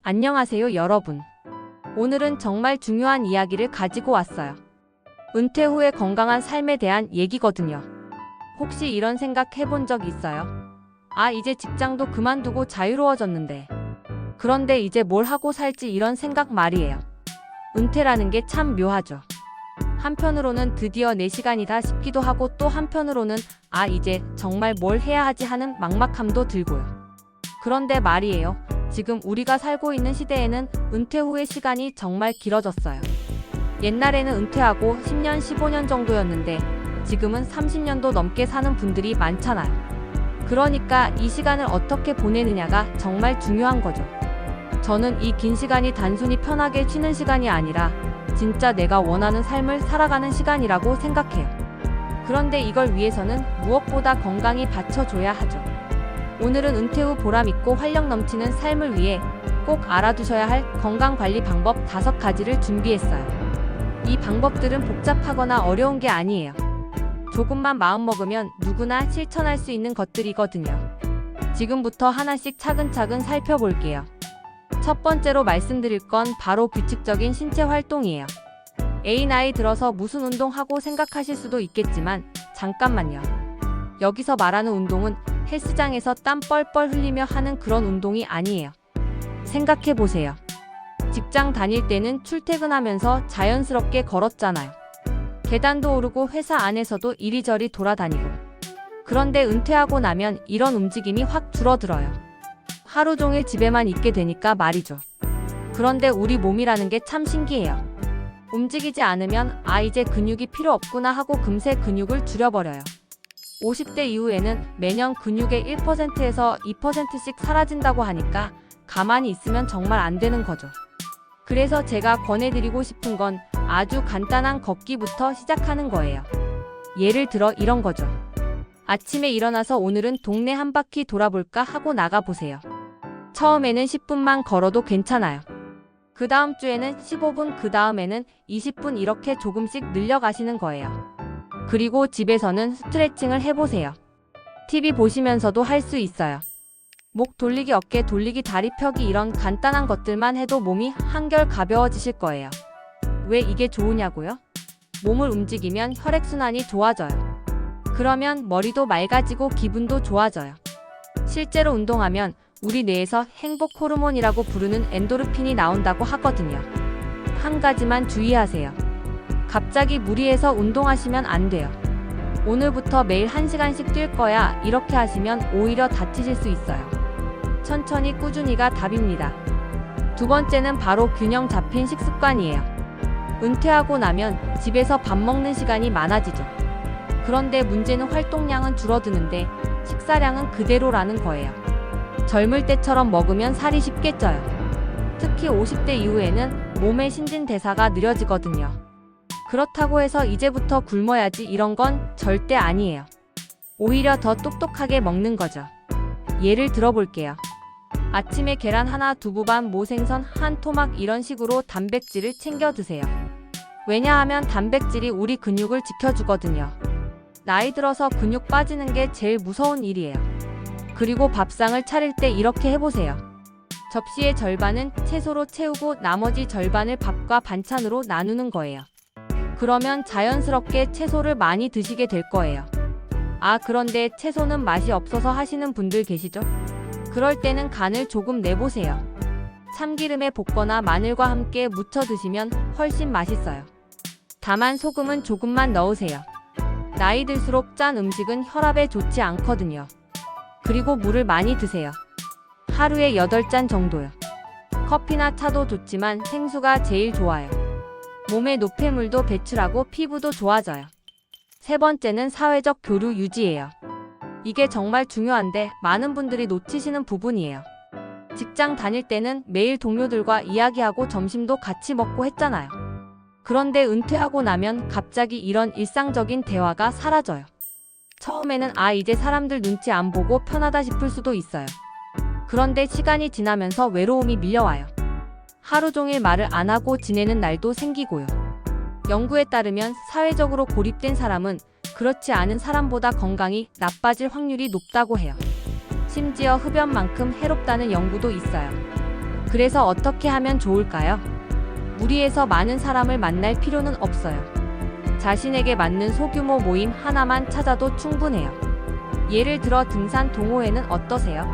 안녕하세요, 여러분. 오늘은 정말 중요한 이야기를 가지고 왔어요. 은퇴 후의 건강한 삶에 대한 얘기거든요. 혹시 이런 생각 해본 적 있어요? 아, 이제 직장도 그만두고 자유로워졌는데. 그런데 이제 뭘 하고 살지 이런 생각 말이에요. 은퇴라는 게 참 묘하죠. 한편으로는 드디어 내 시간이다 싶기도 하고 또 한편으로는 아, 이제 정말 뭘 해야 하지 하는 막막함도 들고요. 그런데 말이에요. 지금 우리가 살고 있는 시대에는 은퇴 후의 시간이 정말 길어졌어요. 옛날에는 은퇴하고 10년, 15년 정도였는데 지금은 30년도 넘게 사는 분들이 많잖아요. 그러니까 이 시간을 어떻게 보내느냐가 정말 중요한 거죠. 저는 이 긴 시간이 단순히 편하게 쉬는 시간이 아니라 진짜 내가 원하는 삶을 살아가는 시간이라고 생각해요. 그런데 이걸 위해서는 무엇보다 건강이 받쳐줘야 하죠. 오늘은 은퇴 후 보람있고 활력 넘치는 삶을 위해 꼭 알아두셔야 할 건강관리 방법 5가지를 준비했어요. 이 방법들은 복잡하거나 어려운 게 아니에요. 조금만 마음먹으면 누구나 실천할 수 있는 것들이거든요. 지금부터 하나씩 차근차근 살펴볼게요. 첫 번째로 말씀드릴 건 바로 규칙적인 신체 활동이에요. 나이 들어서 무슨 운동하고 생각하실 수도 있겠지만 잠깐만요. 여기서 말하는 운동은 헬스장에서 땀 뻘뻘 흘리며 하는 그런 운동이 아니에요. 생각해보세요. 직장 다닐 때는 출퇴근하면서 자연스럽게 걸었잖아요. 계단도 오르고 회사 안에서도 이리저리 돌아다니고. 그런데 은퇴하고 나면 이런 움직임이 확 줄어들어요. 하루 종일 집에만 있게 되니까 말이죠. 그런데 우리 몸이라는 게 참 신기해요. 움직이지 않으면 아, 이제 근육이 필요 없구나 하고 금세 근육을 줄여버려요. 50대 이후에는 매년 근육의 1%에서 2%씩 사라진다고 하니까 가만히 있으면 정말 안 되는 거죠. 그래서 제가 권해드리고 싶은 건 아주 간단한 걷기부터 시작하는 거예요. 예를 들어 이런 거죠. 아침에 일어나서 오늘은 동네 한 바퀴 돌아볼까 하고 나가보세요. 처음에는 10분만 걸어도 괜찮아요. 그 다음 주에는 15분, 그 다음에는 20분 이렇게 조금씩 늘려가시는 거예요. 그리고 집에서는 스트레칭을 해보세요. TV 보시면서도 할 수 있어요. 목 돌리기, 어깨 돌리기, 다리 펴기 이런 간단한 것들만 해도 몸이 한결 가벼워지실 거예요. 왜 이게 좋으냐고요? 몸을 움직이면 혈액순환이 좋아져요. 그러면 머리도 맑아지고 기분도 좋아져요. 실제로 운동하면 우리 뇌에서 행복 호르몬이라고 부르는 엔도르핀이 나온다고 하거든요. 한 가지만 주의하세요. 갑자기 무리해서 운동하시면 안 돼요. 오늘부터 매일 1시간씩 뛸 거야 이렇게 하시면 오히려 다치실 수 있어요. 천천히 꾸준히가 답입니다. 두 번째는 바로 균형 잡힌 식습관이에요. 은퇴하고 나면 집에서 밥 먹는 시간이 많아지죠. 그런데 문제는 활동량은 줄어드는데 식사량은 그대로라는 거예요. 젊을 때처럼 먹으면 살이 쉽게 쪄요. 특히 50대 이후에는 몸의 신진대사가 느려지거든요. 그렇다고 해서 이제부터 굶어야지 이런 건 절대 아니에요. 오히려 더 똑똑하게 먹는 거죠. 예를 들어볼게요. 아침에 계란 하나, 두부반, 모생선 한 토막 이런 식으로 단백질을 챙겨 드세요. 왜냐하면 단백질이 우리 근육을 지켜주거든요. 나이 들어서 근육 빠지는 게 제일 무서운 일이에요. 그리고 밥상을 차릴 때 이렇게 해보세요. 접시의 절반은 채소로 채우고 나머지 절반을 밥과 반찬으로 나누는 거예요. 그러면 자연스럽게 채소를 많이 드시게 될 거예요. 아, 그런데 채소는 맛이 없어서 하시는 분들 계시죠? 그럴 때는 간을 조금 내보세요. 참기름에 볶거나 마늘과 함께 무쳐 드시면 훨씬 맛있어요. 다만 소금은 조금만 넣으세요. 나이 들수록 짠 음식은 혈압에 좋지 않거든요. 그리고 물을 많이 드세요. 하루에 8잔 정도요. 커피나 차도 좋지만 생수가 제일 좋아요. 몸에 노폐물도 배출하고 피부도 좋아져요. 세 번째는 사회적 교류 유지예요. 이게 정말 중요한데 많은 분들이 놓치시는 부분이에요. 직장 다닐 때는 매일 동료들과 이야기하고 점심도 같이 먹고 했잖아요. 그런데 은퇴하고 나면 갑자기 이런 일상적인 대화가 사라져요. 처음에는 아, 이제 사람들 눈치 안 보고 편하다 싶을 수도 있어요. 그런데 시간이 지나면서 외로움이 밀려와요. 하루 종일 말을 안 하고 지내는 날도 생기고요. 연구에 따르면 사회적으로 고립된 사람은 그렇지 않은 사람보다 건강이 나빠질 확률이 높다고 해요. 심지어 흡연만큼 해롭다는 연구도 있어요. 그래서 어떻게 하면 좋을까요? 무리해서 많은 사람을 만날 필요는 없어요. 자신에게 맞는 소규모 모임 하나만 찾아도 충분해요. 예를 들어 등산 동호회는 어떠세요?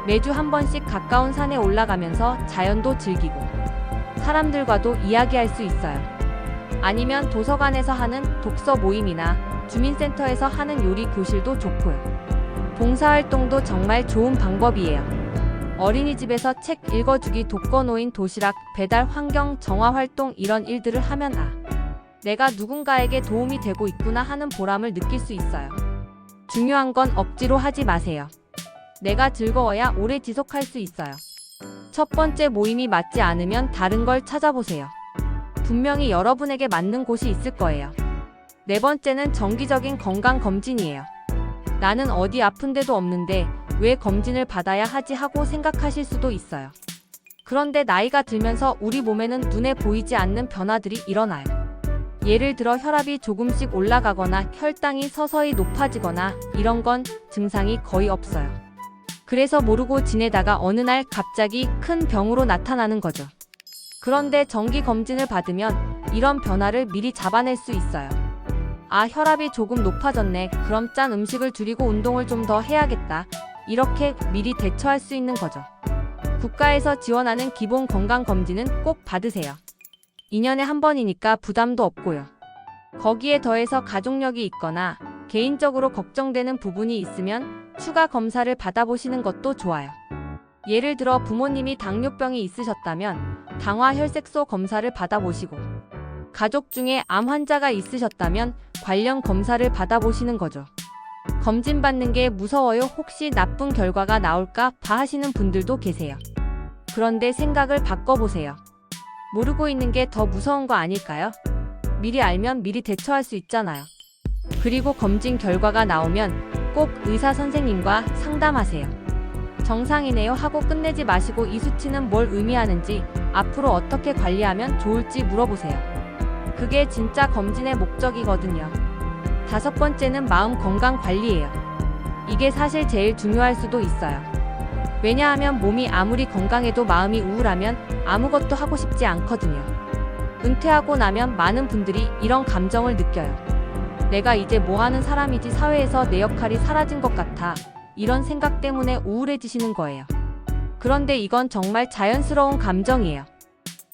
매주 한 번씩 가까운 산에 올라가면서 자연도 즐기고 사람들과도 이야기할 수 있어요. 아니면 도서관에서 하는 독서 모임이나 주민센터에서 하는 요리 교실도 좋고요. 봉사활동도 정말 좋은 방법이에요. 어린이집에서 책 읽어주기, 독거노인 도시락 배달, 환경 정화 활동 이런 일들을 하면 내가 누군가에게 도움이 되고 있구나 하는 보람을 느낄 수 있어요. 중요한 건 억지로 하지 마세요. 내가 즐거워야 오래 지속할 수 있어요. 첫 번째 모임이 맞지 않으면 다른 걸 찾아보세요. 분명히 여러분에게 맞는 곳이 있을 거예요. 네 번째는 정기적인 건강검진이에요. 나는 어디 아픈 데도 없는데 왜 검진을 받아야 하지 하고 생각하실 수도 있어요. 그런데 나이가 들면서 우리 몸에는 눈에 보이지 않는 변화들이 일어나요. 예를 들어 혈압이 조금씩 올라가거나 혈당이 서서히 높아지거나 이런 건 증상이 거의 없어요. 그래서 모르고 지내다가 어느 날 갑자기 큰 병으로 나타나는 거죠. 그런데 정기 검진을 받으면 이런 변화를 미리 잡아낼 수 있어요. 혈압이 조금 높아졌네. 그럼 짠 음식을 줄이고 운동을 좀 더 해야겠다. 이렇게 미리 대처할 수 있는 거죠. 국가에서 지원하는 기본 건강검진은 꼭 받으세요. 2년에 한 번이니까 부담도 없고요. 거기에 더해서 가족력이 있거나 개인적으로 걱정되는 부분이 있으면 추가 검사를 받아보시는 것도 좋아요. 예를 들어 부모님이 당뇨병이 있으셨다면 당화혈색소 검사를 받아보시고, 가족 중에 암 환자가 있으셨다면 관련 검사를 받아보시는 거죠. 검진 받는 게 무서워요. 혹시 나쁜 결과가 나올까 봐 하시는 분들도 계세요. 그런데 생각을 바꿔보세요. 모르고 있는 게 더 무서운 거 아닐까요? 미리 알면 미리 대처할 수 있잖아요. 그리고 검진 결과가 나오면 꼭 의사 선생님과 상담하세요. 정상이네요 하고 끝내지 마시고 이 수치는 뭘 의미하는지, 앞으로 어떻게 관리하면 좋을지 물어보세요. 그게 진짜 검진의 목적이거든요. 5번째는 마음 건강 관리예요. 이게 사실 제일 중요할 수도 있어요. 왜냐하면 몸이 아무리 건강해도 마음이 우울하면 아무것도 하고 싶지 않거든요. 은퇴하고 나면 많은 분들이 이런 감정을 느껴요. 내가 이제 뭐 하는 사람이지, 사회에서 내 역할이 사라진 것 같아. 이런 생각 때문에 우울해지시는 거예요. 그런데 이건 정말 자연스러운 감정이에요.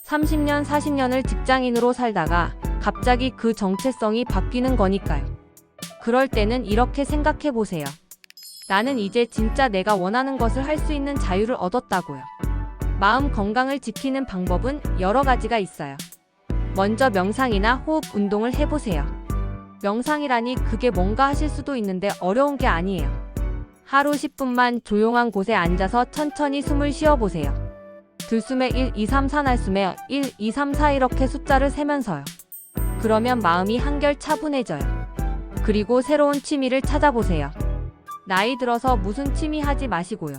30년, 40년을 직장인으로 살다가 갑자기 그 정체성이 바뀌는 거니까요. 그럴 때는 이렇게 생각해 보세요. 나는 이제 진짜 내가 원하는 것을 할 수 있는 자유를 얻었다고요. 마음 건강을 지키는 방법은 여러 가지가 있어요. 먼저 명상이나 호흡 운동을 해보세요. 명상이라니 그게 뭔가 하실 수도 있는데 어려운 게 아니에요. 하루 10분만 조용한 곳에 앉아서 천천히 숨을 쉬어보세요. 들숨에 1, 2, 3, 4, 날숨에 1, 2, 3, 4 이렇게 숫자를 세면서요. 그러면 마음이 한결 차분해져요. 그리고 새로운 취미를 찾아보세요. 나이 들어서 무슨 취미 하지 마시고요.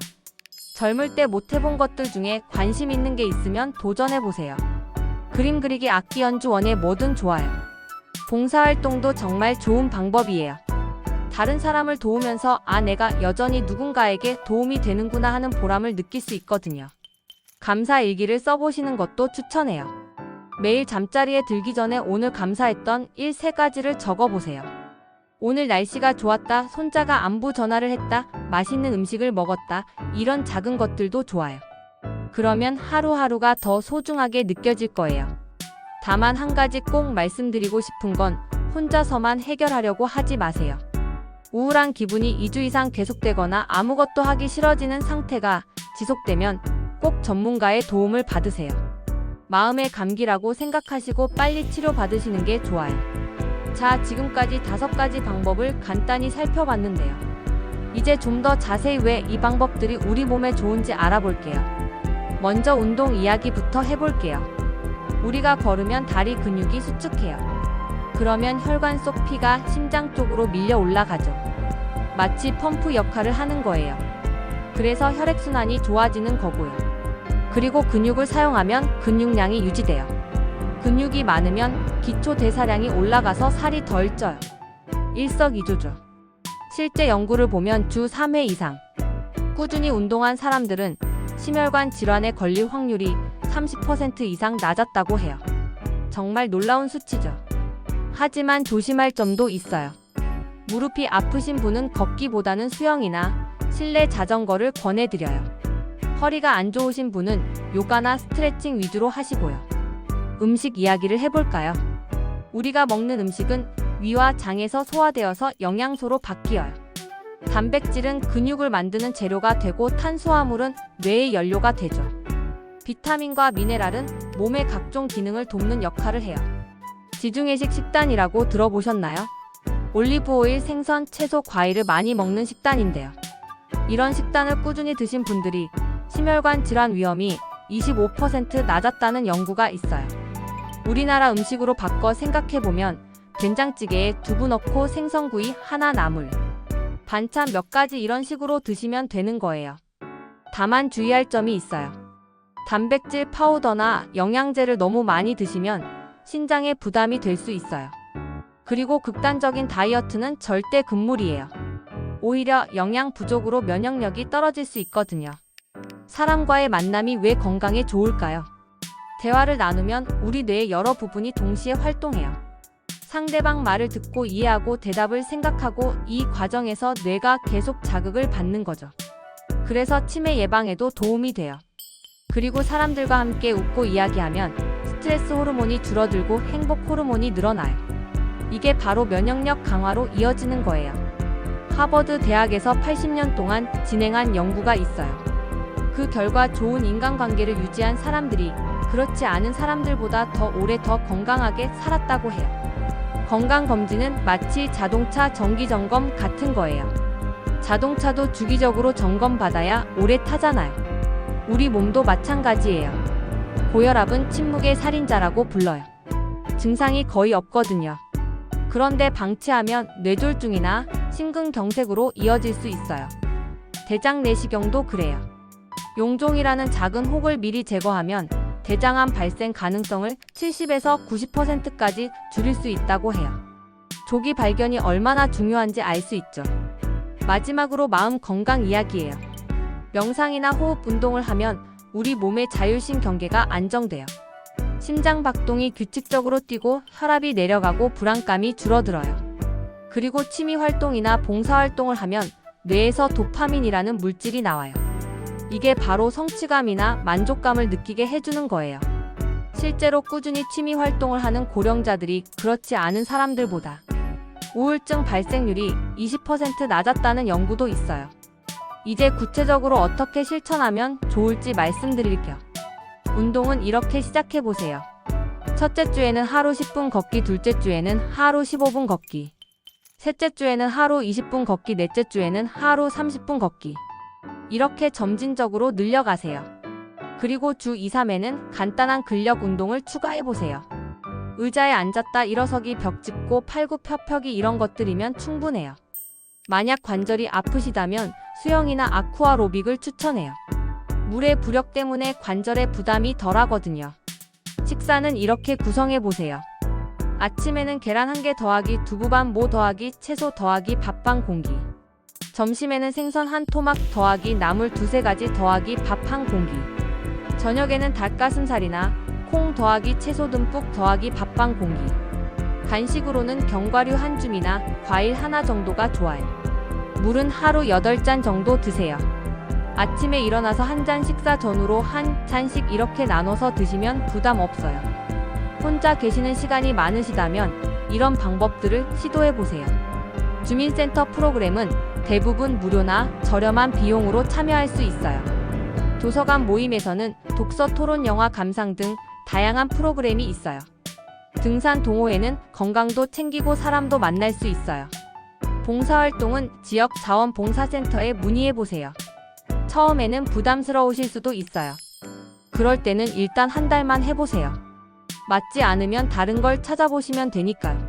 젊을 때 못 해본 것들 중에 관심 있는 게 있으면 도전해보세요. 그림 그리기, 악기 연주, 원예 뭐든 좋아요. 봉사활동도 정말 좋은 방법이에요. 다른 사람을 도우면서 내가 여전히 누군가에게 도움이 되는구나 하는 보람을 느낄 수 있거든요. 감사 일기를 써보시는 것도 추천해요. 매일 잠자리에 들기 전에 오늘 감사했던 일 3가지를 적어보세요. 오늘 날씨가 좋았다, 손자가 안부 전화를 했다, 맛있는 음식을 먹었다, 이런 작은 것들도 좋아요. 그러면 하루하루가 더 소중하게 느껴질 거예요. 다만 한 가지 꼭 말씀드리고 싶은 건 혼자서만 해결하려고 하지 마세요. 우울한 기분이 2주 이상 계속되거나 아무것도 하기 싫어지는 상태가 지속되면 꼭 전문가의 도움을 받으세요. 마음의 감기라고 생각하시고 빨리 치료받으시는 게 좋아요. 자, 지금까지 5가지 방법을 간단히 살펴봤는데요. 이제 좀 더 자세히 왜 이 방법들이 우리 몸에 좋은지 알아볼게요. 먼저 운동 이야기부터 해볼게요. 우리가 걸으면 다리 근육이 수축해요. 그러면 혈관 속 피가 심장 쪽으로 밀려 올라가죠. 마치 펌프 역할을 하는 거예요. 그래서 혈액순환이 좋아지는 거고요. 그리고 근육을 사용하면 근육량이 유지돼요. 근육이 많으면 기초 대사량이 올라가서 살이 덜 쪄요. 일석이조죠. 실제 연구를 보면 주 3회 이상 꾸준히 운동한 사람들은 심혈관 질환에 걸릴 확률이 30% 이상 낮았다고 해요. 정말 놀라운 수치죠. 하지만 조심할 점도 있어요. 무릎이 아프신 분은 걷기보다는 수영이나 실내 자전거를 권해드려요. 허리가 안 좋으신 분은 요가나 스트레칭 위주로 하시고요. 음식 이야기를 해볼까요? 우리가 먹는 음식은 위와 장에서 소화되어서 영양소로 바뀌어요. 단백질은 근육을 만드는 재료가 되고 탄수화물은 뇌의 연료가 되죠. 비타민과 미네랄은 몸의 각종 기능을 돕는 역할을 해요. 지중해식 식단이라고 들어보셨나요? 올리브오일, 생선, 채소, 과일을 많이 먹는 식단인데요. 이런 식단을 꾸준히 드신 분들이 심혈관 질환 위험이 25% 낮았다는 연구가 있어요. 우리나라 음식으로 바꿔 생각해보면 된장찌개에 두부 넣고 생선구이 하나 나물, 반찬 몇 가지 이런 식으로 드시면 되는 거예요. 다만 주의할 점이 있어요. 단백질 파우더나 영양제를 너무 많이 드시면 신장에 부담이 될 수 있어요. 그리고 극단적인 다이어트는 절대 금물이에요. 오히려 영양 부족으로 면역력이 떨어질 수 있거든요. 사람과의 만남이 왜 건강에 좋을까요? 대화를 나누면 우리 뇌의 여러 부분이 동시에 활동해요. 상대방 말을 듣고 이해하고 대답을 생각하고 이 과정에서 뇌가 계속 자극을 받는 거죠. 그래서 치매 예방에도 도움이 돼요. 그리고 사람들과 함께 웃고 이야기하면 스트레스 호르몬이 줄어들고 행복 호르몬이 늘어나요. 이게 바로 면역력 강화로 이어지는 거예요. 하버드 대학에서 80년 동안 진행한 연구가 있어요. 그 결과 좋은 인간관계를 유지한 사람들이 그렇지 않은 사람들보다 더 오래 더 건강하게 살았다고 해요. 건강검진은 마치 자동차 정기점검 같은 거예요. 자동차도 주기적으로 점검받아야 오래 타잖아요. 우리 몸도 마찬가지예요. 고혈압은 침묵의 살인자라고 불러요. 증상이 거의 없거든요. 그런데 방치하면 뇌졸중이나 심근경색으로 이어질 수 있어요. 대장 내시경도 그래요. 용종이라는 작은 혹을 미리 제거하면 대장암 발생 가능성을 70에서 90%까지 줄일 수 있다고 해요. 조기 발견이 얼마나 중요한지 알 수 있죠. 마지막으로 마음 건강 이야기예요. 명상이나 호흡 운동을 하면 우리 몸의 자율신경계가 안정돼요. 심장 박동이 규칙적으로 뛰고 혈압이 내려가고 불안감이 줄어들어요. 그리고 취미 활동이나 봉사 활동을 하면 뇌에서 도파민이라는 물질이 나와요. 이게 바로 성취감이나 만족감을 느끼게 해주는 거예요. 실제로 꾸준히 취미 활동을 하는 고령자들이 그렇지 않은 사람들보다 우울증 발생률이 20% 낮았다는 연구도 있어요. 이제 구체적으로 어떻게 실천하면 좋을지 말씀드릴게요. 운동은 이렇게 시작해보세요. 첫째 주에는 하루 10분 걷기, 둘째 주에는 하루 15분 걷기, 셋째 주에는 하루 20분 걷기, 넷째 주에는 하루 30분 걷기. 이렇게 점진적으로 늘려가세요. 그리고 주 2, 3회는 간단한 근력 운동을 추가해보세요. 의자에 앉았다 일어서기, 벽 짚고 팔굽혀펴기 이런 것들이면 충분해요. 만약 관절이 아프시다면 수영이나 아쿠아로빅을 추천해요. 물의 부력 때문에 관절에 부담이 덜하거든요. 식사는 이렇게 구성해보세요. 아침에는 계란 1개 더하기 두부반 모 더하기 채소 더하기 밥 반 공기. 점심에는 생선 한 토막 더하기 나물 2-3가지 더하기 밥 한 공기. 저녁에는 닭가슴살이나 콩 더하기 채소 듬뿍 더하기 밥 반 공기. 간식으로는 견과류 한 줌이나 과일 하나 정도가 좋아요. 물은 하루 8잔 정도 드세요. 아침에 일어나서 한 잔, 식사 전후로 한 잔씩 이렇게 나눠서 드시면 부담 없어요. 혼자 계시는 시간이 많으시다면 이런 방법들을 시도해보세요. 주민센터 프로그램은 대부분 무료나 저렴한 비용으로 참여할 수 있어요. 도서관 모임에서는 독서, 토론, 영화 감상 등 다양한 프로그램이 있어요. 등산 동호회는 건강도 챙기고 사람도 만날 수 있어요. 봉사활동은 지역 자원봉사센터에 문의해보세요. 처음에는 부담스러우실 수도 있어요. 그럴 때는 일단 한 달만 해보세요. 맞지 않으면 다른 걸 찾아보시면 되니까요.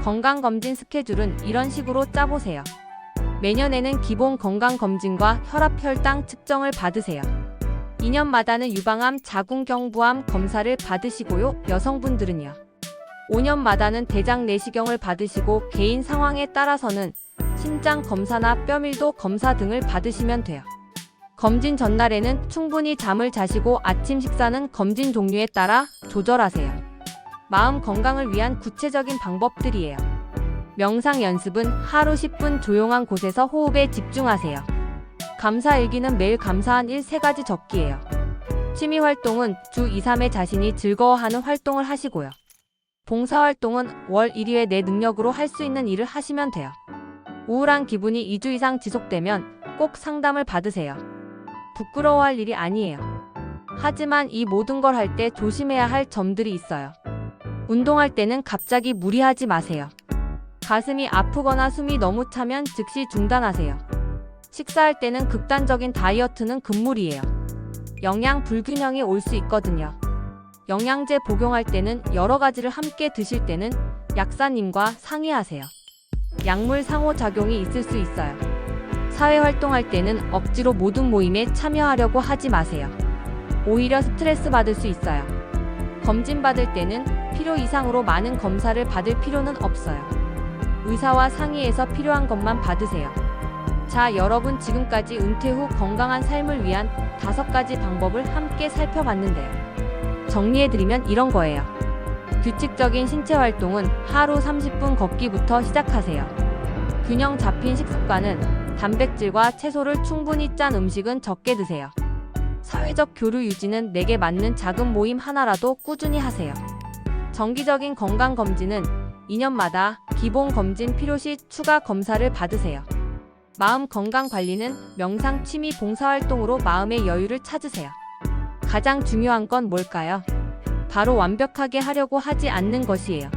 건강검진 스케줄은 이런 식으로 짜보세요. 매년에는 기본 건강검진과 혈압, 혈당 측정을 받으세요. 2년마다는 유방암, 자궁경부암 검사를 받으시고요. 여성분들은요. 5년마다는 대장 내시경을 받으시고 개인 상황에 따라서는 심장 검사나 뼈밀도 검사 등을 받으시면 돼요. 검진 전날에는 충분히 잠을 자시고 아침 식사는 검진 종류에 따라 조절하세요. 마음 건강을 위한 구체적인 방법들이에요. 명상 연습은 하루 10분 조용한 곳에서 호흡에 집중하세요. 감사 일기는 매일 감사한 일 3가지 적기예요. 취미 활동은 주 2, 3회 자신이 즐거워하는 활동을 하시고요. 봉사활동은 월 1회 내 능력으로 할 수 있는 일을 하시면 돼요. 우울한 기분이 2주 이상 지속되면 꼭 상담을 받으세요. 부끄러워할 일이 아니에요. 하지만 이 모든 걸 할 때 조심해야 할 점들이 있어요. 운동할 때는 갑자기 무리하지 마세요. 가슴이 아프거나 숨이 너무 차면 즉시 중단하세요. 식사할 때는 극단적인 다이어트는 금물이에요. 영양 불균형이 올 수 있거든요. 영양제 복용할 때는 여러 가지를 함께 드실 때는 약사님과 상의하세요. 약물 상호작용이 있을 수 있어요. 사회활동할 때는 억지로 모든 모임에 참여하려고 하지 마세요. 오히려 스트레스 받을 수 있어요. 검진 받을 때는 필요 이상으로 많은 검사를 받을 필요는 없어요. 의사와 상의해서 필요한 것만 받으세요. 자, 여러분 지금까지 은퇴 후 건강한 삶을 위한 5가지 방법을 함께 살펴봤는데요. 정리해드리면 이런 거예요. 규칙적인 신체 활동은 하루 30분 걷기부터 시작하세요. 균형 잡힌 식습관은 단백질과 채소를 충분히 짠 음식은 적게 드세요. 사회적 교류 유지는 내게 맞는 작은 모임 하나라도 꾸준히 하세요. 정기적인 건강검진은 2년마다 기본 검진 필요시 추가 검사를 받으세요. 마음 건강 관리는 명상, 취미, 봉사활동으로 마음의 여유를 찾으세요. 가장 중요한 건 뭘까요? 바로 완벽하게 하려고 하지 않는 것이에요.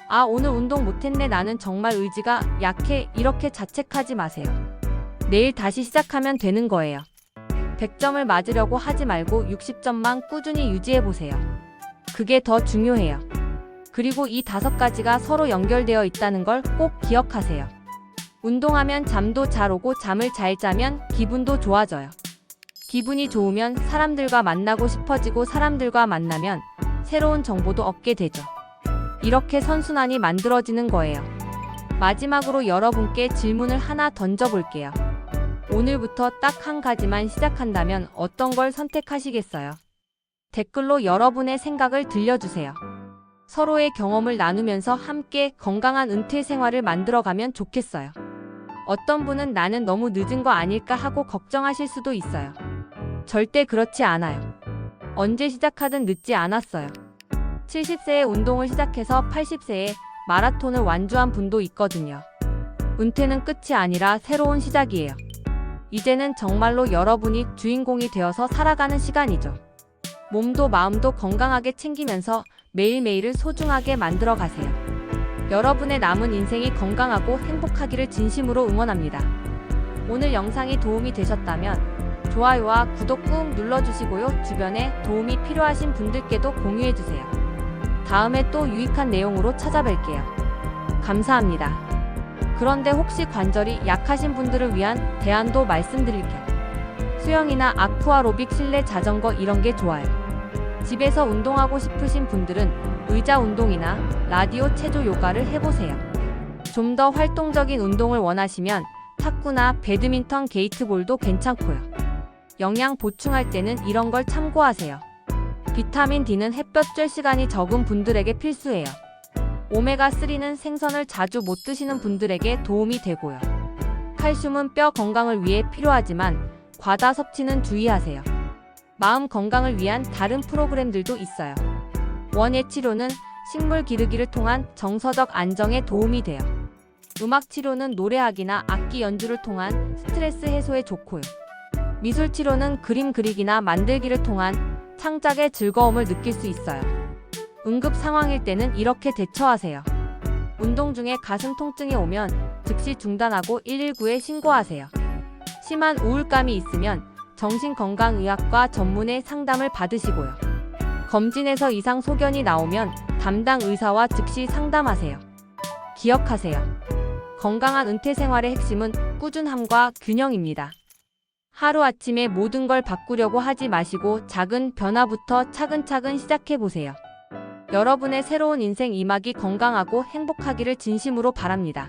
아, 오늘 운동 못했네, 나는 정말 의지가 약해, 이렇게 자책하지 마세요. 내일 다시 시작하면 되는 거예요. 100점을 맞으려고 하지 말고 60점만 꾸준히 유지해보세요. 그게 더 중요해요. 그리고 이 5가지가 서로 연결되어 있다는 걸 꼭 기억하세요. 운동하면 잠도 잘 오고 잠을 잘 자면 기분도 좋아져요. 기분이 좋으면 사람들과 만나고 싶어지고 사람들과 만나면 새로운 정보도 얻게 되죠. 이렇게 선순환이 만들어지는 거예요. 마지막으로 여러분께 질문을 하나 던져볼게요. 오늘부터 딱 1가지만 시작한다면 어떤 걸 선택하시겠어요? 댓글로 여러분의 생각을 들려주세요. 서로의 경험을 나누면서 함께 건강한 은퇴 생활을 만들어가면 좋겠어요. 어떤 분은 나는 너무 늦은 거 아닐까 하고 걱정하실 수도 있어요. 절대 그렇지 않아요. 언제 시작하든 늦지 않았어요. 70세에 운동을 시작해서 80세에 마라톤을 완주한 분도 있거든요. 은퇴는 끝이 아니라 새로운 시작이에요. 이제는 정말로 여러분이 주인공이 되어서 살아가는 시간이죠. 몸도 마음도 건강하게 챙기면서 매일매일을 소중하게 만들어 가세요. 여러분의 남은 인생이 건강하고 행복하기를 진심으로 응원합니다. 오늘 영상이 도움이 되셨다면 좋아요와 구독 꾹 눌러주시고요. 주변에 도움이 필요하신 분들께도 공유해주세요. 다음에 또 유익한 내용으로 찾아뵐게요. 감사합니다. 그런데 혹시 관절이 약하신 분들을 위한 대안도 말씀드릴게요. 수영이나 아쿠아로빅, 실내 자전거 이런 게 좋아요. 집에서 운동하고 싶으신 분들은 의자 운동이나 라디오 체조 요가를 해보세요. 좀 더 활동적인 운동을 원하시면 탁구나 배드민턴, 게이트볼도 괜찮고요. 영양 보충할 때는 이런 걸 참고하세요. 비타민 D는 햇볕 쬐 시간이 적은 분들에게 필수예요. 오메가3는 생선을 자주 못 드시는 분들에게 도움이 되고요. 칼슘은 뼈 건강을 위해 필요하지만 과다 섭취는 주의하세요. 마음 건강을 위한 다른 프로그램들도 있어요. 원예 치료는 식물 기르기를 통한 정서적 안정에 도움이 돼요. 음악 치료는 노래하기나 악기 연주를 통한 스트레스 해소에 좋고요. 미술 치료는 그림 그리기나 만들기를 통한 창작의 즐거움을 느낄 수 있어요. 응급 상황일 때는 이렇게 대처하세요. 운동 중에 가슴 통증이 오면 즉시 중단하고 119에 신고하세요. 심한 우울감이 있으면 정신건강의학과 전문의 상담을 받으시고요. 검진에서 이상 소견이 나오면 담당 의사와 즉시 상담하세요. 기억하세요. 건강한 은퇴 생활의 핵심은 꾸준함과 균형입니다. 하루아침에 모든 걸 바꾸려고 하지 마시고 작은 변화부터 차근차근 시작해보세요. 여러분의 새로운 인생 2막이 건강하고 행복하기를 진심으로 바랍니다.